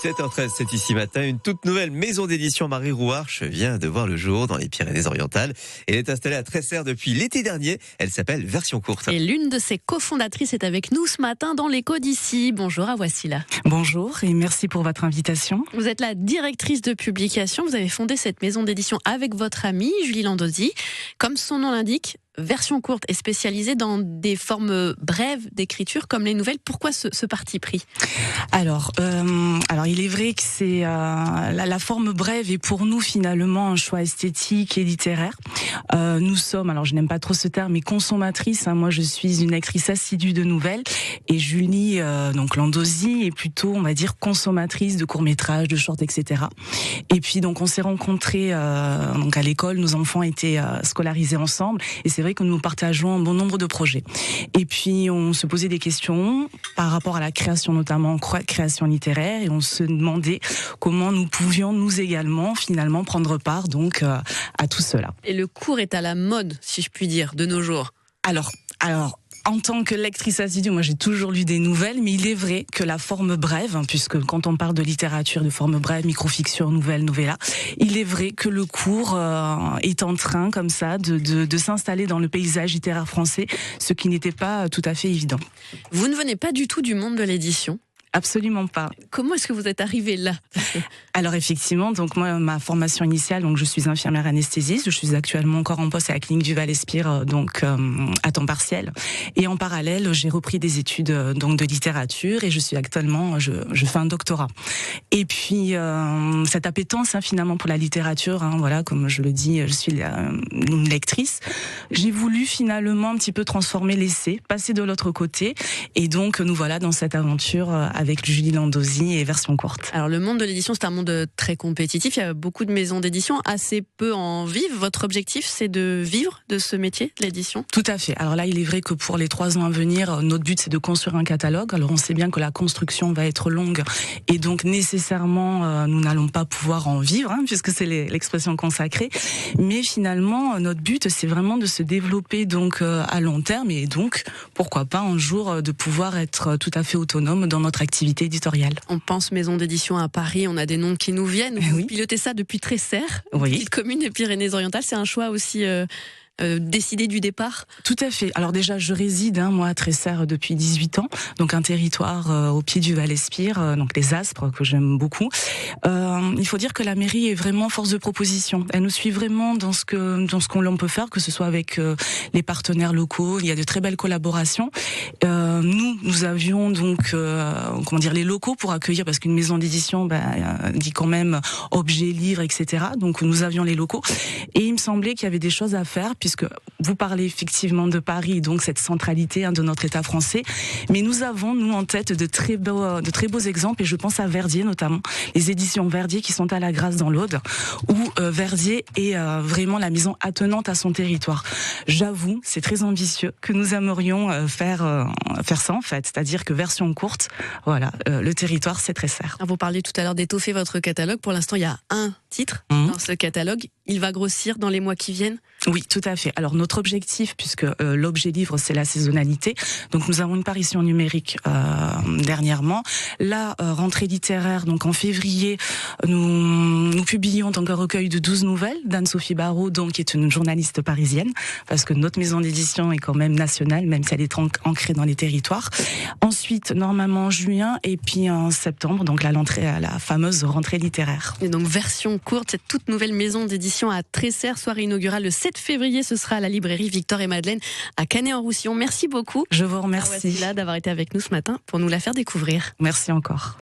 7h13, c'est ici matin. Une toute nouvelle maison d'édition Marie Rouarche vient de voir le jour dans les Pyrénées-Orientales. Elle est installée à Tresserre depuis l'été dernier. Elle s'appelle Version Courte. Et l'une de ses cofondatrices est avec nous ce matin dans l'écho d'ici. Bonjour à Wassila. Bonjour et merci pour votre invitation. Vous êtes la directrice de publication. Vous avez fondé cette maison d'édition avec votre amie Julie Landauzy. Comme son nom l'indique, Version Courte est spécialisée dans des formes brèves d'écriture comme les nouvelles. Pourquoi ce parti pris ? Alors, il est vrai que c'est la forme brève est pour nous finalement un choix esthétique et littéraire. Nous sommes, alors je n'aime pas trop ce terme, mais consommatrices. Moi, je suis une lectrice assidue de nouvelles et Julie, donc Landauzy, est plutôt, on va dire, consommatrice de courts-métrages, de shorts, etc. Et puis donc on s'est rencontrés donc à l'école. Nos enfants étaient scolarisés ensemble et c'est vrai que nous partageons un bon nombre de projets. Et puis on se posait des questions par rapport à la création, notamment création littéraire, et on se demandait comment nous pouvions nous également finalement prendre part donc à tout cela. Et le court est à la mode, si je puis dire, de nos jours. Alors. En tant que lectrice assidue, moi j'ai toujours lu des nouvelles, mais il est vrai que la forme brève, puisque quand on parle de littérature de forme brève, microfiction, nouvelle, novella, il est vrai que le court est en train comme ça de s'installer dans le paysage littéraire français, ce qui n'était pas tout à fait évident. Vous ne venez pas du tout du monde de l'édition ? Absolument pas. Comment est-ce que vous êtes arrivée là ? Alors effectivement, donc moi ma formation initiale, donc je suis infirmière anesthésiste, je suis actuellement encore en poste à la clinique du Val-Espire, donc à temps partiel. Et en parallèle, j'ai repris des études donc de littérature et je suis actuellement, je fais un doctorat. Et puis cette appétence finalement pour la littérature, voilà, comme je le dis, je suis une lectrice. J'ai voulu finalement un petit peu transformer l'essai, passer de l'autre côté, et donc nous voilà dans cette aventure avec Julie Landauzy et Version Courte. Alors le monde de l'édition, c'est un monde très compétitif. Il y a beaucoup de maisons d'édition, assez peu en vivent. Votre objectif, c'est de vivre de ce métier, de l'édition ? Tout à fait. Alors là, il est vrai que pour les 3 ans à venir, notre but, c'est de construire un catalogue. Alors on sait bien que la construction va être longue et donc nécessairement, nous n'allons pas pouvoir en vivre, puisque c'est l'expression consacrée. Mais finalement, notre but, c'est vraiment de se développer donc à long terme et donc, pourquoi pas un jour de pouvoir être tout à fait autonome dans notre activité éditoriale. On pense maison d'édition à Paris, on a des noms qui nous viennent. Vous Oui. pilotez ça depuis Tresserre, Oui. petite commune des Pyrénées-Orientales. C'est un choix aussi décidé du départ ? Tout à fait. Alors déjà, je réside, moi, à Tresserre depuis 18 ans, donc un territoire au pied du Val-Espire, donc les Aspres, que j'aime beaucoup. Il faut dire que la mairie est vraiment force de proposition. Elle nous suit vraiment dans ce qu'on peut faire, que ce soit avec les partenaires locaux. Il y a de très belles collaborations. Nous avions donc, les locaux pour accueillir, parce qu'une maison d'édition dit quand même objet, livre, etc. Donc nous avions les locaux. Et il me semblait qu'il y avait des choses à faire, puisque vous parlez effectivement de Paris, donc cette centralité de notre État français. Mais nous avons, nous, en tête de très beaux exemples, et je pense à Verdier notamment, les éditions Verdier qui sont à la Grasse dans l'Aude, où Verdier est vraiment la maison attenante à son territoire. J'avoue, c'est très ambitieux que nous aimerions faire ça en fait, c'est-à-dire que Version Courte, voilà, le territoire c'est Tresserre. Vous parliez tout à l'heure d'étoffer votre catalogue. Pour l'instant, il y a un titre dans ce catalogue. Il va grossir dans les mois qui viennent ? Oui, tout à fait. Alors notre objectif, puisque l'objet livre c'est la saisonnalité, donc nous avons une parution numérique dernièrement. La rentrée littéraire, donc en février, nous publions donc un recueil de 12 nouvelles d'Anne-Sophie Barraud, donc qui est une journaliste parisienne, parce que notre maison d'édition est quand même nationale, même si elle est ancrée dans les territoires. Ensuite, normalement en juin, et puis en septembre, donc la fameuse rentrée littéraire. Et donc Version Courte, cette toute nouvelle maison d'édition à Tresserre, soirée inaugurale le 7 février, ce sera à la librairie Victor et Madeleine à Canet-en-Roussillon. Merci beaucoup. Je vous remercie D'avoir été avec nous ce matin pour nous la faire découvrir. Merci encore.